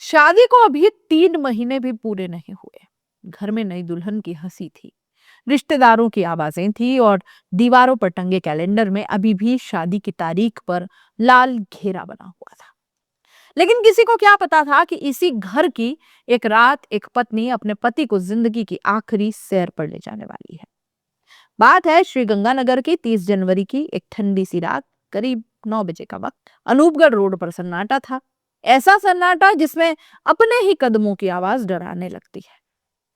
शादी को अभी 3 महीने भी पूरे नहीं हुए। घर में नई दुल्हन की हंसी थी, रिश्तेदारों की आवाजें थी और दीवारों पर टंगे कैलेंडर में अभी भी शादी की तारीख पर लाल घेरा बना हुआ था। लेकिन किसी को क्या पता था कि इसी घर की एक रात एक पत्नी अपने पति को जिंदगी की आखिरी सैर पर ले जाने वाली है। बात है श्री गंगानगर की 30 जनवरी की एक ठंडी सी रात, करीब 9 बजे का वक्त। अनूपगढ़ रोड पर सन्नाटा था। ऐसा सन्नाटा जिसमें अपने ही कदमों की आवाज डराने लगती है।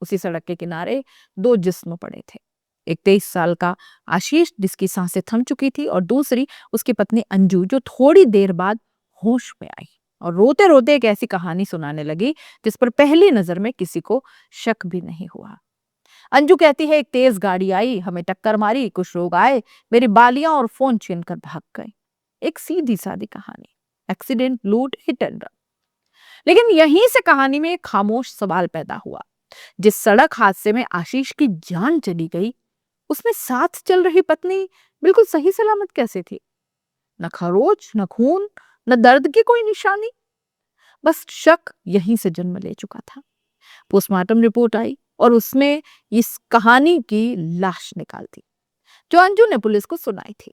उसी सड़क के किनारे दो जिस्म पड़े थे। एक 23 साल का आशीष जिसकी सांसें थम चुकी थी और दूसरी उसकी पत्नी अंजू जो थोड़ी देर बाद होश में आई और रोते रोते एक ऐसी कहानी सुनाने लगी जिस पर पहली नजर में किसी को शक भी नहीं हुआ। अंजू कहती है, एक तेज गाड़ी आई, हमें टक्कर मारी, कुछ लोग आए, मेरी बालियां और फोन छीन कर भाग गए। एक सीधी सादी कहानी, एक्सीडेंट, लूट, हिट एंड रन। लेकिन यहीं से कहानी में एक खामोश सवाल पैदा हुआ। जिस सड़क हादसे में आशीष की जान चली गई, उसमें साथ चल रही पत्नी बिल्कुल सही सलामत कैसे थी? न खरोच, न खून, न दर्द की कोई निशानी। बस शक यहीं से जन्म ले चुका था। पोस्टमार्टम रिपोर्ट आई और उसमें इस कहानी की लाश निकाल दी जो अंजू ने पुलिस को सुनाई थी।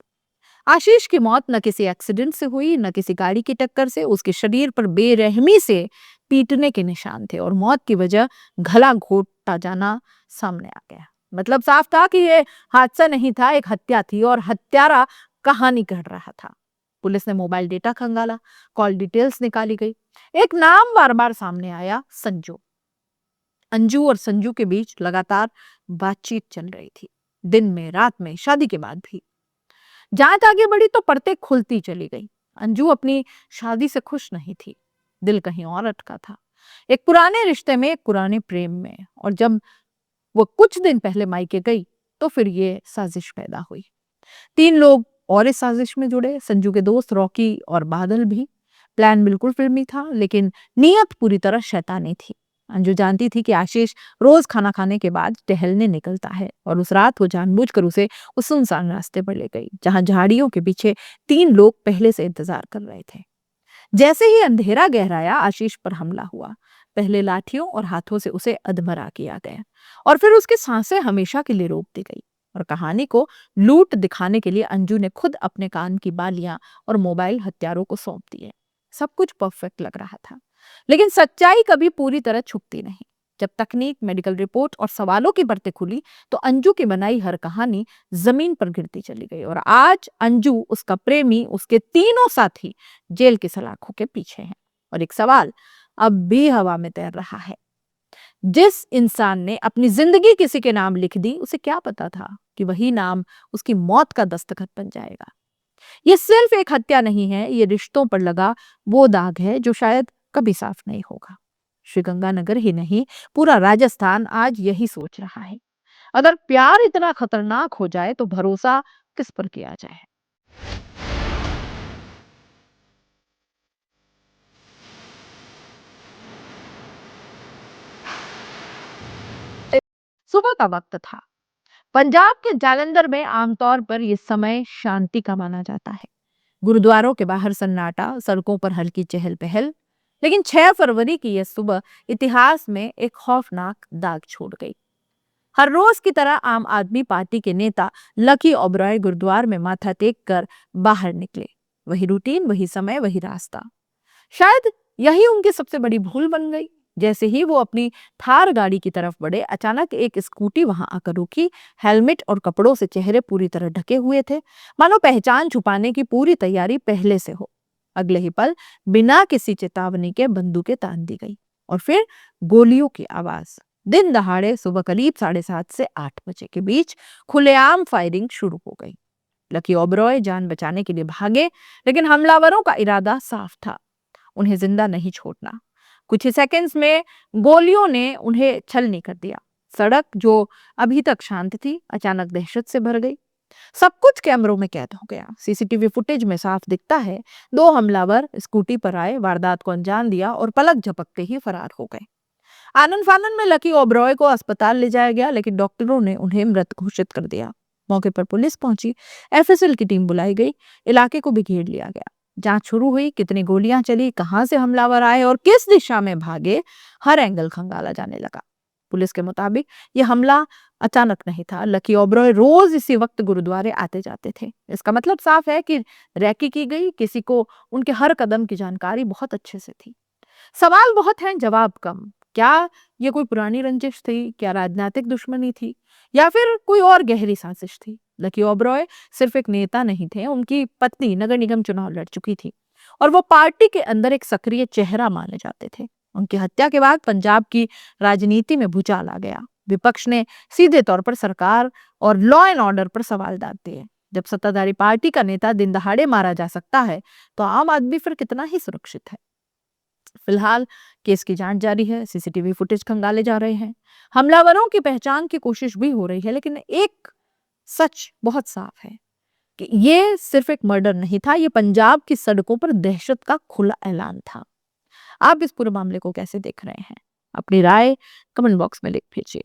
आशीष की मौत न किसी एक्सीडेंट से हुई, न किसी गाड़ी की टक्कर से। उसके शरीर पर बेरहमी से पीटने के निशान थे और मौत की वजह गला घोटा जाना सामने आ गया। मतलब साफ था कि यह हादसा नहीं था, एक हत्या थी और हत्यारा कहानी कह रहा था। पुलिस ने मोबाइल डेटा खंगाला, कॉल डिटेल्स निकाली गई। एक नाम बार बार सामने आया, संजू। अंजू और संजू के बीच लगातार बातचीत चल रही थी, दिन में, रात में, शादी के बाद भी। जांच आगे बढ़ी तो परतें खुलती चली गई। अंजू अपनी शादी से खुश नहीं थी, दिल कहीं और अटका था। एक पुराने रिश्ते में, एक पुराने प्रेम में। और जब वो कुछ दिन पहले मायके गई तो फिर ये साजिश पैदा हुई। 3 लोग और इस साजिश में जुड़े, संजू के दोस्त रॉकी और बादल भी। प्लान बिल्कुल फिल्मी था लेकिन नीयत पूरी तरह शैतानी थी। अंजू जानती थी कि आशीष रोज खाना खाने के बाद टहलने निकलता है और उस रात वो जानबूझकर उसे उस सुनसान रास्ते पर ले गई जहां झाड़ियों के पीछे 3 लोग पहले से इंतजार कर रहे थे। जैसे ही अंधेरा गहराया, आशीष पर हमला हुआ। पहले लाठियों और हाथों से उसे अधमरा किया गया और फिर उसकी सांसें हमेशा के लिए रोक दी गई। और कहानी को लूट दिखाने के लिए अंजू ने खुद अपने कान की बालियां और मोबाइल हत्यारों को सौंप दिए। सब कुछ परफेक्ट लग रहा था, लेकिन सच्चाई कभी पूरी तरह छुपती नहीं। जब तकनीक, मेडिकल रिपोर्ट और सवालों की परतें खुली तो अंजू की बनाई हर कहानी जमीन पर गिरती चली गई। और आज अंजू, उसका प्रेमी, उसके तीनों साथी जेल की सलाखों के पीछे हैं। और एक सवाल अब भी हवा में तैर रहा है, जिस इंसान ने अपनी जिंदगी किसी के नाम लिख दी, उसे क्या पता था कि वही नाम उसकी मौत का दस्तखत बन जाएगा। ये सिर्फ एक हत्या नहीं है, ये रिश्तों पर लगा वो दाग है जो शायद कभी साफ नहीं होगा। श्रीगंगानगर ही नहीं, पूरा राजस्थान आज यही सोच रहा है, अगर प्यार इतना खतरनाक हो जाए तो भरोसा किस पर किया जाए। सुबह का वक्त था। पंजाब के जालंधर में आमतौर पर यह समय शांति का माना जाता है। गुरुद्वारों के बाहर सन्नाटा, सड़कों पर हल्की चहल पहल। लेकिन 6 फरवरी की यह सुबह इतिहास में एक खौफनाक दाग छोड़ गई। हर रोज की तरह आम आदमी पार्टी के नेता लकी ओबरॉय गुरुद्वार में माथा टेक कर बाहर निकले। वही रूटीन, वही समय, वही रास्ता। शायद यही उनकी सबसे बड़ी भूल बन गई। जैसे ही वो अपनी थार गाड़ी की तरफ बढ़े, अचानक एक स्कूटी वहां आकर रुकी। हेलमेट और कपड़ों से चेहरे पूरी तरह ढके हुए थे, मानो पहचान छुपाने की पूरी तैयारी पहले से हो। अगले ही पल बिना किसी चेतावनी के बंदूकें तान दी गई और फिर गोलियों की आवाज। दिन दहाड़े सुबह करीब 7:30 से 8 बजे के बीच खुलेआम फायरिंग शुरू हो गई। लकी ओबरॉय जान बचाने के लिए भागे, लेकिन हमलावरों का इरादा साफ था, उन्हें जिंदा नहीं छोड़ना। कुछ ही सेकंड्स में गोलियों ने उन्हें छलनी कर दिया। सड़क जो अभी तक शांत थी, अचानक दहशत से भर गई। सब कुछ कैमरों में कैद हो गया। सीसीटीवी फुटेज में साफ दिखता है, 2 हमलावर स्कूटी पर आए, वारदात को अंजाम दिया और पलक झपकते ही फरार हो गए। आनन फानन में लकी ओबरॉय को अस्पताल ले जाया गया, लेकिन डॉक्टरों ने उन्हें मृत घोषित कर दिया। मौके पर पुलिस पहुंची, एफएसएल की टीम बुलाई गई, इलाके को भी घेर लिया गया। जांच शुरू हुई, कितनी गोलियां चली, कहां से हमलावर आए और किस दिशा में भागे, हर एंगल खंगाला जाने लगा। पुलिस के मुताबिक यह हमला अचानक नहीं था। लकी ओबरॉय रोज इसी वक्त गुरुद्वारे आते जाते थे। इसका मतलब साफ है कि रैकी की गई, किसी को उनके हर कदम की जानकारी बहुत अच्छे से थी। सवाल बहुत हैं, जवाब कम। क्या ये कोई पुरानी रंजिश थी? क्या राजनीतिक दुश्मनी थी? या फिर कोई और गहरी साजिश थी? लकी ओबरॉय सिर्फ एक नेता नहीं थे, उनकी पत्नी नगर निगम चुनाव लड़ चुकी थी और वो पार्टी के अंदर एक सक्रिय चेहरा माने जाते थे। उनकी हत्या के बाद पंजाब की राजनीति में भूचाल आ गया। विपक्ष ने सीधे तौर पर सरकार और लॉ एंड ऑर्डर पर सवाल दाग दिए। जब सत्ताधारी पार्टी का नेता दिन दहाड़े मारा जा सकता है, तो आम आदमी फिर कितना ही सुरक्षित है। फिलहाल केस की जांच जारी है, सीसीटीवी फुटेज खंगाले जा रहे हैं, हमलावरों की पहचान की कोशिश भी हो रही है, लेकिन एक सच बहुत साफ है कि ये सिर्फ एक मर्डर नहीं था, ये पंजाब की सड़कों पर दहशत का खुला ऐलान था। आप इस पूरे मामले को कैसे देख रहे हैं? अपनी राय कमेंट बॉक्स में लिख भेजिए।